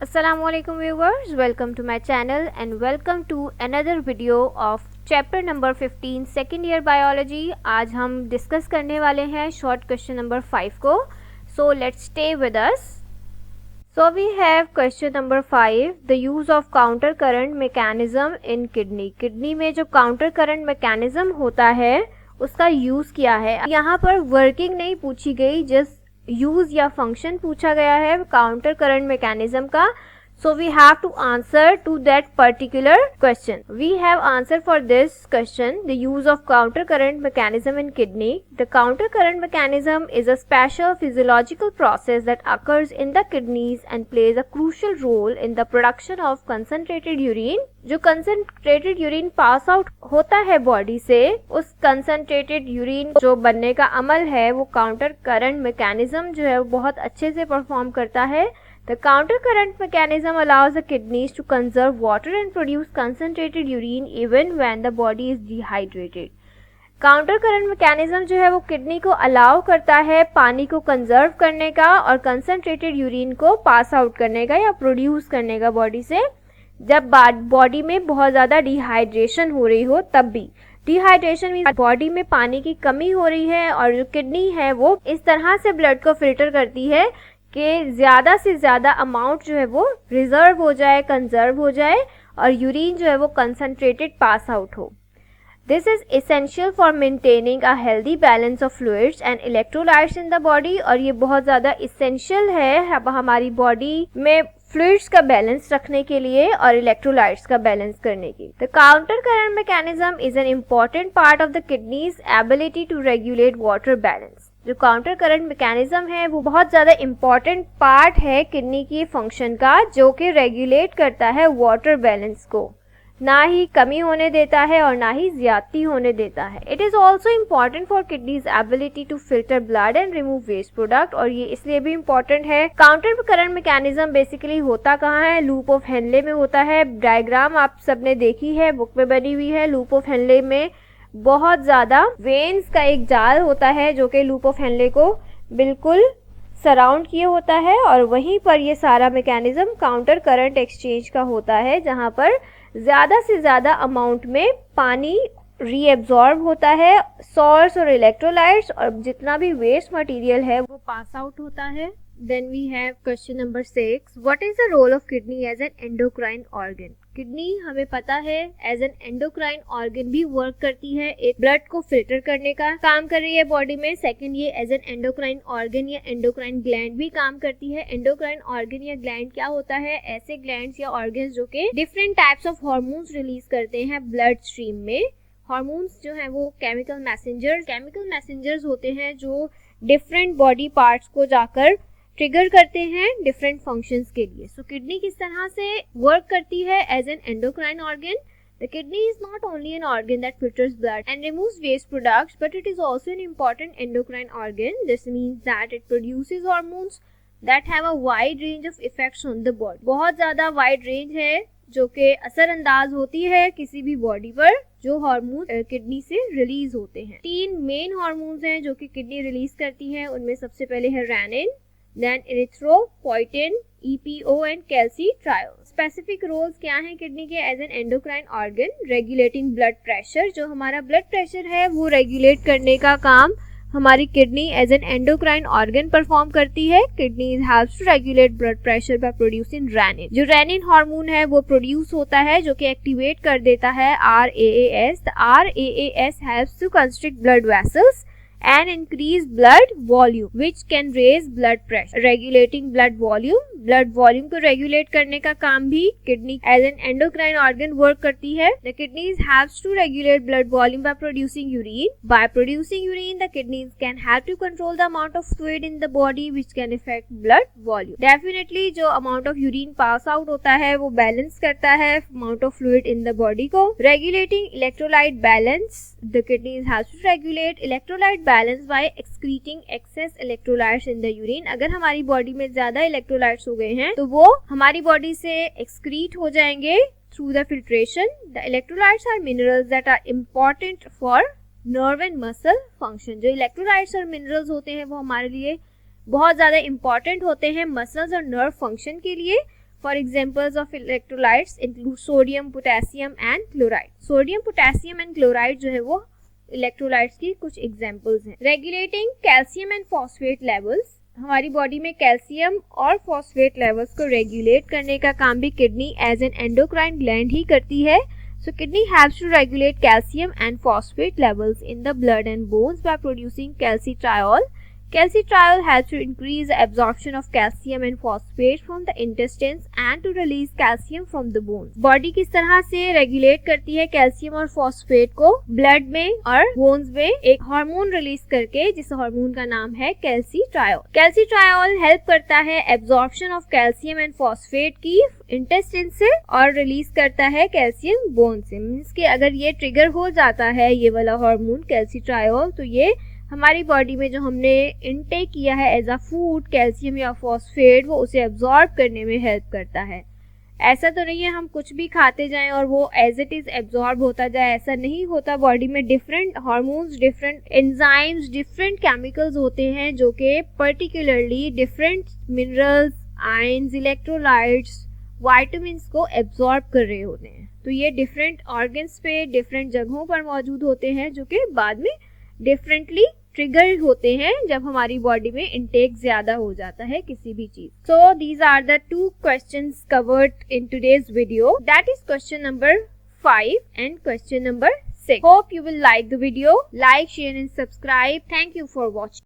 Assalamualaikum viewers, welcome to my channel and welcome to another video of chapter number 15 second year biology। आज हम discuss करने वाले हैं short question number 5 को। So let's stay with us. So we have question number 5, the use of counter current mechanism in kidney। Kidney में जो counter current mechanism होता है उसका यूज किया है। यहाँ पर वर्किंग नहीं पूछी गई, जस्ट यूज या फंक्शन पूछा गया है काउंटर करंट मैकेनिज्म का। So we have to answer to that particular question. We have answer for this question, the use of counter current mechanism in kidney. The counter current mechanism is a special physiological process that occurs in the kidneys and plays a crucial role in the production of concentrated urine. जो concentrated urine pass out होता है body से, उस concentrated urine जो बनने का अमल है वो counter current mechanism जो है वो बहुत अच्छे से परफॉर्म करता है। The counter current mechanism allows the kidneys to conserve water and produce concentrated urine even when the body is dehydrated. Counter current mechanism जो है वो किडनी को अलाउ करता है पानी को कंजर्व करने का और कंसंट्रेटेड यूरिन को पास आउट करने का या प्रोड्यूस करने का बॉडी से, जब बॉडी में बहुत ज़्यादा डिहाइड्रेशन हो रही हो तब भी। डिहाइड्रेशन मीन्स बॉडी में पानी की कमी हो रही है और जो किडनी है वो इस तरह से ब्लड को फिल्टर करती है कि ज़्यादा से ज़्यादा अमाउंट जो है वो रिजर्व हो जाए, कंजर्व हो जाए और यूरिन जो है वो कंसंट्रेटेड पास आउट हो। This is essential for maintaining a healthy balance of fluids and electrolytes in the body. और ये बहुत ज़्यादा इसेंशियल है हमारी बॉडी में फ्लूइड्स का बैलेंस रखने के लिए और इलेक्ट्रोलाइट्स का बैलेंस करने के लिए। The counter current mechanism is an important part of the kidneys ability to regulate water balance. जो काउंटर करंट मैकेनिज्म है वो बहुत ज़्यादा इम्पॉर्टेंट पार्ट है किडनी की फंक्शन का, जो कि रेगुलेट करता है वाटर बैलेंस को, ना ही कमी होने देता है और ना ही ज्यादती होने देता है। It is also important for kidneys ability to filter blood and remove waste product. और ये इसलिए भी इम्पॉर्टेंट है। काउंटर करंट मैकेनिज्म बेसिकली होता कहाँ है? लूप ऑफ हेनले में होता है। डायग्राम आप सबने देखी है, बुक में बनी हुई है। लूप ऑफ हेनले में बहुत ज़्यादा वेन्स का एक जाल होता है जो कि लूप ऑफ हेनले को बिल्कुल सराउंड किए होता है और वहीं पर ये सारा मैकेनिज्म काउंटर करंट एक्सचेंज का होता है, जहाँ पर ज़्यादा से ज़्यादा अमाउंट में पानी रीएब्जॉर्ब होता है, सॉल्ट्स और इलेक्ट्रोलाइट्स, और जितना भी वेस्ट मटेरियल है वो पास आउट होता है। Then we have question number 6. What is the role of kidney as an endocrine organ? Kidney हमें पता है एज एन एंडोक्राइन ऑर्गन भी वर्क करती है, एक ब्लड को फिल्टर करने का काम कर रही है बॉडी में। सेकंड, ये एज एन एंडोक्राइन ऑर्गन या एंडोक्राइन ग्लैंड भी काम करती है। एंडोक्राइन ऑर्गन या ग्लैंड क्या होता है? ऐसे ग्लैंड्स या ऑर्गन्स जो कि different types of hormones release करते हैं ब्लड स्ट्रीम में। हार्मोन्स जो हैं वो केमिकल मैसेंजर्स होते हैं जो डिफरेंट बॉडी पार्ट्स को जाकर ट्रिगर करते हैं डिफरेंट फंक्शंस के लिए। सो किडनी किस तरह से वर्क करती है as an endocrine organ? The kidney is not only an organ that filters blood and removes waste products, but it is also an important endocrine organ. This means that it produces hormones that have a wide range of effects on the body. बहुत ज्यादा wide range है जो कि असरअंदाज होती है किसी भी body पर जो हार्मोन किडनी से रिलीज होते हैं। 3 मेन हार्मोन्स हैं जो कि किडनी रिलीज करती है। उनमें सबसे पहले है renin, then erythropoietin, EPO and calcitriol। Specific roles क्या हैं किडनी के as an endocrine organ? Regulating blood pressure, जो हमारा ब्लड प्रेशर है वो रेगुलेट करने का काम हमारी kidney as an endocrine organ perform करती है। Kidney helps to regulate blood pressure by producing renin. जो रेनिन हार्मोन है वो प्रोड्यूस होता है जो कि एक्टिवेट कर देता है RAAS। The RAAS helps to constrict blood vessels and increase blood volume which can raise blood pressure। regulating blood volume को regulate करने का काम भी kidney as an endocrine organ work करती है। the kidneys helps to regulate blood volume by producing urine। by producing urine the kidneys can help to control the amount of fluid in the body which can affect blood volume। definitely जो amount of urine pass out होता है वो balance करता है amount of fluid in the body को। regulating electrolyte balance, the kidneys helps to regulate electrolyte balance by excreting excess electrolytes in the urine. अगर हमारी body में ज्यादा इलेक्ट्रोलाइट्स हो गए हैं तो वो हमारी बॉडी से एक्सक्रीट हो जाएंगे through the filtration. The electrolytes are minerals that are important for nerve and muscle function. जो इलेक्ट्रोलाइट्स और मिनरल्स होते हैं वो हमारे लिए बहुत ज़्यादा इंपॉर्टेंट होते हैं मसल्स और नर्व फंक्शन के लिए। For examples of electrolytes include sodium, potassium and chloride. Sodium, potassium and chloride जो है वो इलेक्ट्रोलाइट्स की कुछ एग्जांपल्स हैं. Regulating calcium and phosphate levels. हमारी बॉडी में कैल्शियम और फॉस्फेट लेवल्स को रेगुलेट करने का काम भी kidney as an endocrine gland ही करती है. So kidney helps to regulate calcium and phosphate levels in the blood and bones by producing calcitriol. Calcitriol helps to increase the absorption of calcium and phosphate from the intestines and to release calcium from the bones. Body किस तरह से regulate करती है calcium और phosphate को blood में और bones में एक हार्मोन रिलीज करके, जिस हार्मोन का नाम है कैल्सिट्रायोल. कैल्सिट्रायोल हेल्प करता है absorption of calcium and phosphate की इंटेस्टाइन से और रिलीज करता है कैल्शियम बोन से. मीन्स कि अगर ये ट्रिगर हो जाता है ये वाला हार्मोन कैल्सिट्रायोल, तो ये हमारी बॉडी में जो हमने इनटेक किया है एज अ फूड कैल्शियम या फॉस्फेट, वो उसे एब्जॉर्ब करने में हेल्प करता है. ऐसा तो नहीं है हम कुछ भी खाते जाएं और वो एज इट इज एब्जॉर्ब होता जाए, ऐसा नहीं होता. बॉडी में different hormones, different enzymes, different chemicals होते हैं जो कि particularly different minerals, ions, electrolytes, vitamins को एब्जॉर्ब कर रहे होते हैं. तो ये डिफरेंट ऑर्गन्स पे, डिफरेंट जगहों पर मौजूद होते हैं जो कि बाद में डिफरेंटली ट्रिगर होते हैं जब हमारी बॉडी में इंटेक ज्यादा हो जाता है किसी भी चीज. So these are the 2 questions covered in today's video, that is question number 5 and question number 6. Hope you will like the video. Like, share and subscribe. Thank you for watching.